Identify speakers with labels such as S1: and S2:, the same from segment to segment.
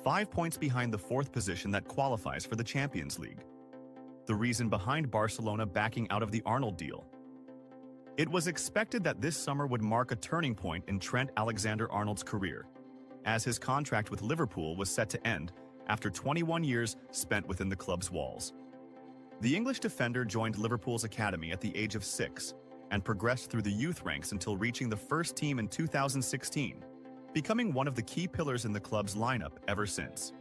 S1: 5 points behind the 4th position that qualifies for the Champions League. The reason behind Barcelona backing out of the Arnold deal. It was expected that this summer would mark a turning point in Trent Alexander-Arnold's career, as his contract with Liverpool was set to end after 21 years spent within the club's walls. The English defender joined Liverpool's academy at the age of 6 and progressed through the youth ranks until reaching the first team in 2016, becoming one of the key pillars in the club's lineup ever since.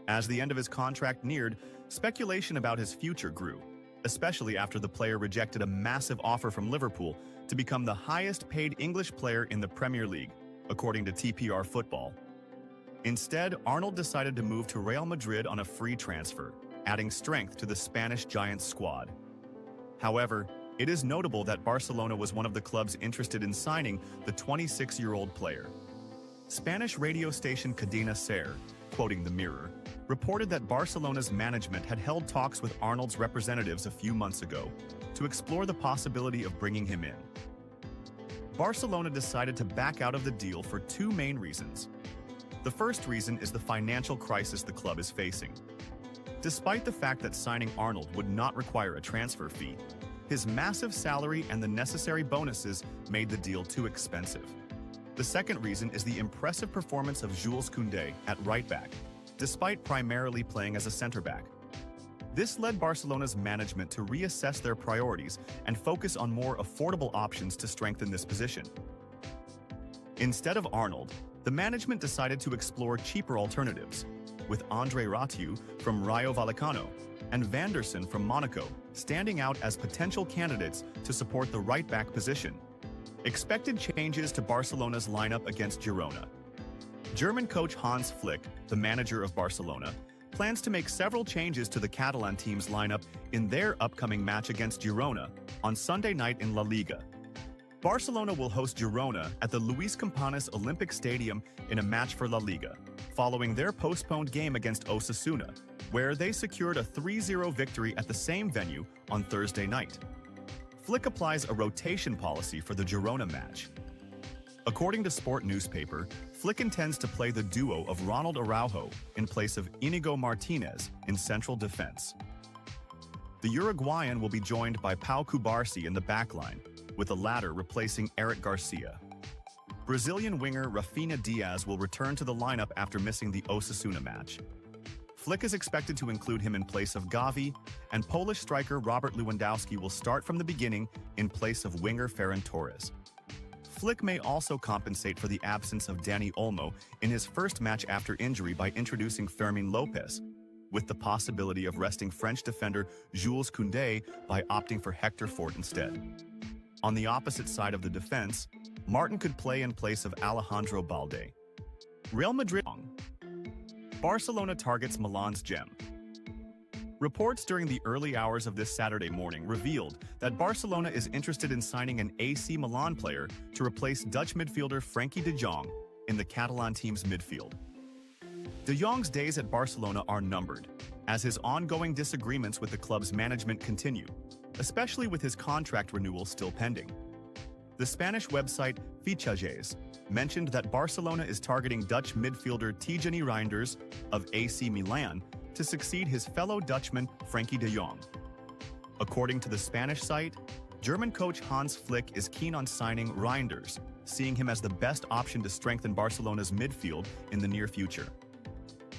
S1: As the end of his contract neared, speculation about his future grew, especially after the player rejected a massive offer from Liverpool to become the highest-paid English player in the Premier League, according to TPR Football. Instead, Arnold decided to move to Real Madrid on a free transfer, adding strength to the Spanish Giants squad. However, it is notable that Barcelona was one of the clubs interested in signing the 26-year-old player. Spanish radio station Cadena SER, quoting the Mirror, reported that Barcelona's management had held talks with Arnold's representatives a few months ago to explore the possibility of bringing him in. Barcelona decided to back out of the deal for 2 main reasons. The first reason is the financial crisis the club is facing. Despite the fact that signing Arnold would not require a transfer fee, his massive salary and the necessary bonuses made the deal too expensive. The second reason is the impressive performance of Jules Koundé at right-back, despite primarily playing as a centre-back. This led Barcelona's management to reassess their priorities and focus on more affordable options to strengthen this position. Instead of Arnold, the management decided to explore cheaper alternatives, with Andre Ratiu from Rayo Vallecano and Vanderson from Monaco standing out as potential candidates to support the right-back position. Expected changes to Barcelona's lineup against Girona. German coach Hans Flick, the manager of Barcelona, plans to make several changes to the Catalan team's lineup in their upcoming match against Girona on Sunday night in La Liga. Barcelona will host Girona at the Luis Companys Olympic Stadium in a match for La Liga, following their postponed game against Osasuna, where they secured a 3-0 victory at the same venue on Thursday night. Flick applies a rotation policy for the Girona match. According to Sport newspaper, Flick intends to play the duo of Ronald Araujo in place of Inigo Martinez in central defense. The Uruguayan will be joined by Pau Cubarsí in the backline, with the latter replacing Eric Garcia. Brazilian winger Rafinha Diaz will return to the lineup after missing the Osasuna match. Flick is expected to include him in place of Gavi, and Polish striker Robert Lewandowski will start from the beginning in place of winger Ferran Torres. Flick may also compensate for the absence of Dani Olmo in his first match after injury by introducing Fermín López, with the possibility of resting French defender Jules Koundé by opting for Hector Fort instead. On the opposite side of the defense, Martin could play in place of Alejandro Balde. Real Madrid. Barcelona targets Milan's gem. Reports during the early hours of this Saturday morning revealed that Barcelona is interested in signing an AC Milan player to replace Dutch midfielder Frenkie de Jong in the Catalan team's midfield. De Jong's days at Barcelona are numbered, as his ongoing disagreements with the club's management continue, especially with his contract renewal still pending. The Spanish website Fichajes mentioned that Barcelona is targeting Dutch midfielder Tijani Reinders of AC Milan to succeed his fellow Dutchman Frenkie de Jong. According to the Spanish site, German coach Hans Flick is keen on signing Reinders, seeing him as the best option to strengthen Barcelona's midfield in the near future.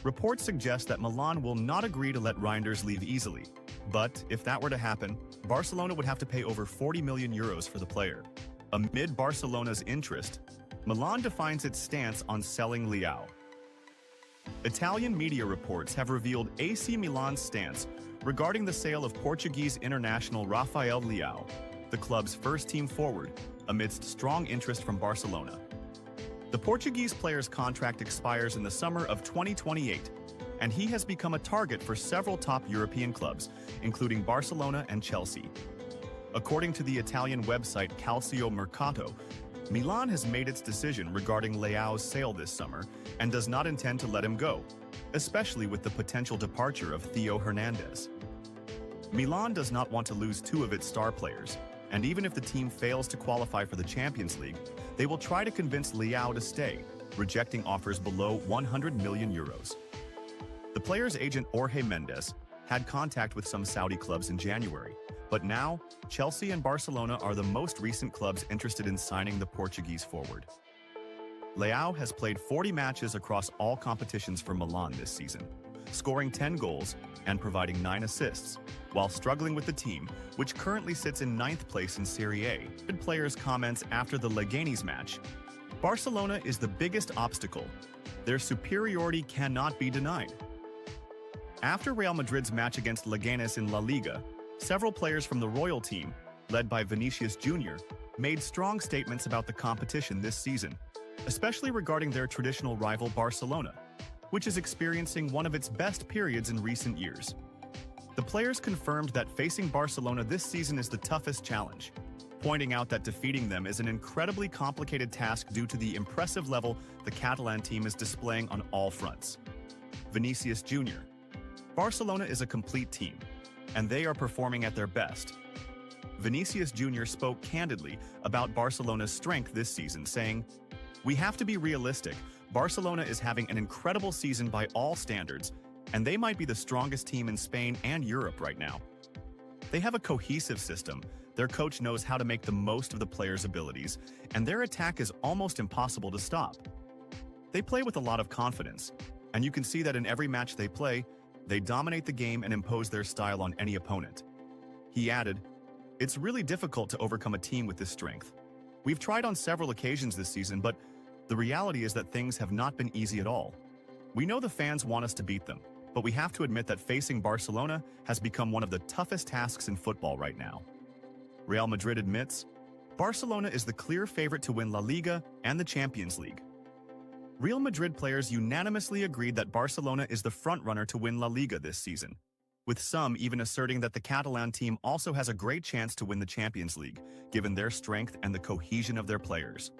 S1: Reports suggest that Milan will not agree to let Reinders leave easily, but if that were to happen, Barcelona would have to pay over 40 million euros for the player. Amid Barcelona's interest, Milan defines its stance on selling Leao. Italian media reports have revealed AC Milan's stance regarding the sale of Portuguese international Rafael Leao, the club's first-team forward, amidst strong interest from Barcelona. The Portuguese player's contract expires in the summer of 2028, and he has become a target for several top European clubs, including Barcelona and Chelsea. According to the Italian website Calcio Mercato, Milan has made its decision regarding Leao's sale this summer and does not intend to let him go, especially with the potential departure of Theo Hernandez. Milan does not want to lose 2 of its star players, and even if the team fails to qualify for the Champions League, they will try to convince Leao to stay, rejecting offers below 100 million euros. The player's agent Jorge Mendes had contact with some Saudi clubs in January, but now Chelsea and Barcelona are the most recent clubs interested in signing the Portuguese forward. Leao has played 40 matches across all competitions for Milan this season, scoring 10 goals and providing 9 assists, while struggling with the team, which currently sits in 9th place in Serie A. The player's comments after the Leganes match: Barcelona is the biggest obstacle. Their superiority cannot be denied. After Real Madrid's match against Leganes in La Liga, several players from the Royal team, led by Vinicius Jr., made strong statements about the competition this season, especially regarding their traditional rival Barcelona, which is experiencing one of its best periods in recent years. The players confirmed that facing Barcelona this season is the toughest challenge, pointing out that defeating them is an incredibly complicated task due to the impressive level the Catalan team is displaying on all fronts. Vinicius Jr. Barcelona is a complete team, and they are performing at their best. Vinicius Jr. spoke candidly about Barcelona's strength this season, saying, "We have to be realistic. Barcelona is having an incredible season by all standards, and they might be the strongest team in Spain and Europe right now. They have a cohesive system, their coach knows how to make the most of the players' abilities, and their attack is almost impossible to stop. They play with a lot of confidence, and you can see that in every match they play, they dominate the game and impose their style on any opponent." He added, "It's really difficult to overcome a team with this strength. We've tried on several occasions this season, but the reality is that things have not been easy at all. We know the fans want us to beat them, but we have to admit that facing Barcelona has become one of the toughest tasks in football right now." Real Madrid admits, "Barcelona is the clear favorite to win La Liga and the Champions League." Real Madrid players unanimously agreed that Barcelona is the frontrunner to win La Liga this season, with some even asserting that the Catalan team also has a great chance to win the Champions League, given their strength and the cohesion of their players.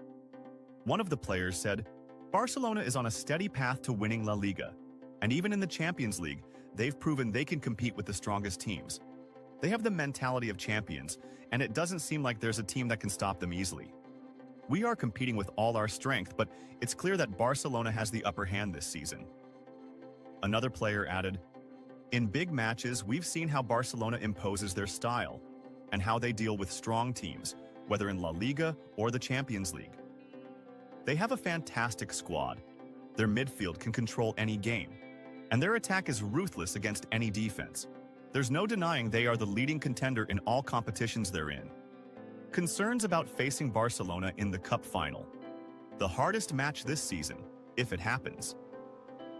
S1: One of the players said, "Barcelona is on a steady path to winning La Liga, and even in the Champions League, they've proven they can compete with the strongest teams. They have the mentality of champions, and it doesn't seem like there's a team that can stop them easily. We are competing with all our strength, but it's clear that Barcelona has the upper hand this season." Another player added, "In big matches, we've seen how Barcelona imposes their style, and how they deal with strong teams, whether in La Liga or the Champions League. They have a fantastic squad. Their midfield can control any game, and their attack is ruthless against any defense. There's no denying they are the leading contender in all competitions they're in." Concerns about facing Barcelona in the Cup final. The hardest match this season, if it happens.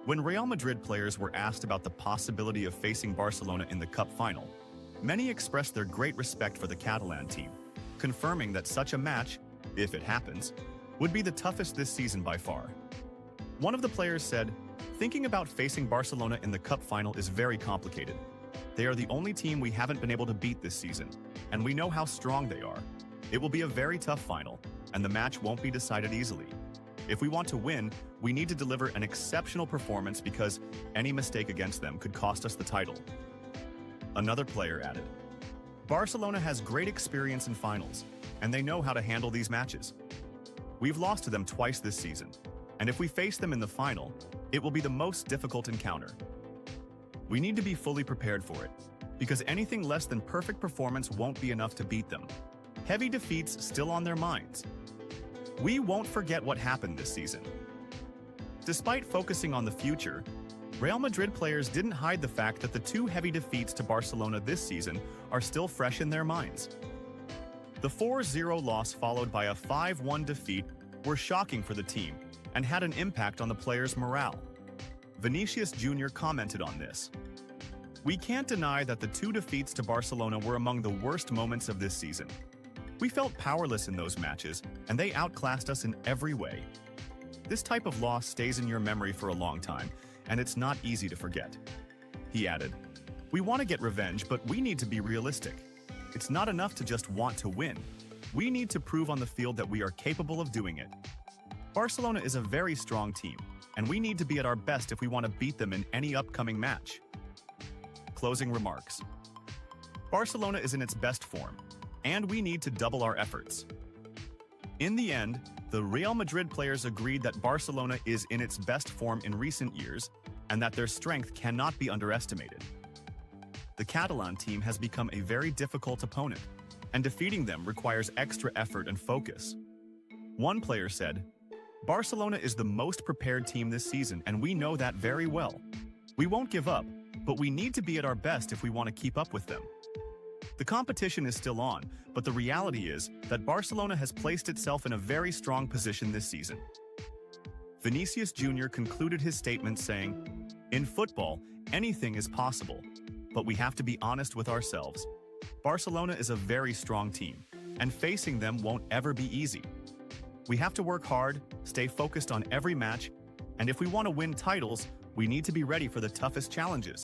S1: When Real Madrid players were asked about the possibility of facing Barcelona in the Cup final, many expressed their great respect for the Catalan team, confirming that such a match, if it happens, would be the toughest this season by far. One of the players said, "Thinking about facing Barcelona in the Cup final is very complicated. They are the only team we haven't been able to beat this season, and we know how strong they are. It will be a very tough final, and the match won't be decided easily. If we want to win, we need to deliver an exceptional performance because any mistake against them could cost us the title." Another player added, "Barcelona has great experience in finals, and they know how to handle these matches. We've lost to them twice this season, and if we face them in the final, it will be the most difficult encounter. We need to be fully prepared for it, because anything less than perfect performance won't be enough to beat them. Heavy defeats still on their minds. We won't forget what happened this season." Despite focusing on the future, Real Madrid players didn't hide the fact that the 2 heavy defeats to Barcelona this season are still fresh in their minds. The 4-0 loss followed by a 5-1 defeat were shocking for the team and had an impact on the players' morale. Vinicius Jr. commented on this. "We can't deny that the 2 defeats to Barcelona were among the worst moments of this season. We felt powerless in those matches, and they outclassed us in every way. This type of loss stays in your memory for a long time, and it's not easy to forget." He added, "We want to get revenge, but we need to be realistic. It's not enough to just want to win. We need to prove on the field that we are capable of doing it. Barcelona is a very strong team, and we need to be at our best if we want to beat them in any upcoming match." Closing remarks. Barcelona is in its best form, and we need to double our efforts. In the end, the Real Madrid players agreed that Barcelona is in its best form in recent years and that their strength cannot be underestimated. The Catalan team has become a very difficult opponent, and defeating them requires extra effort and focus. One player said, "Barcelona is the most prepared team this season, and we know that very well. We won't give up, but we need to be at our best if we want to keep up with them." The competition is still on, but the reality is that Barcelona has placed itself in a very strong position this season. Vinicius Jr. concluded his statement saying, "In football, anything is possible, but we have to be honest with ourselves. Barcelona is a very strong team, and facing them won't ever be easy. We have to work hard, stay focused on every match, and if we want to win titles, we need to be ready for the toughest challenges."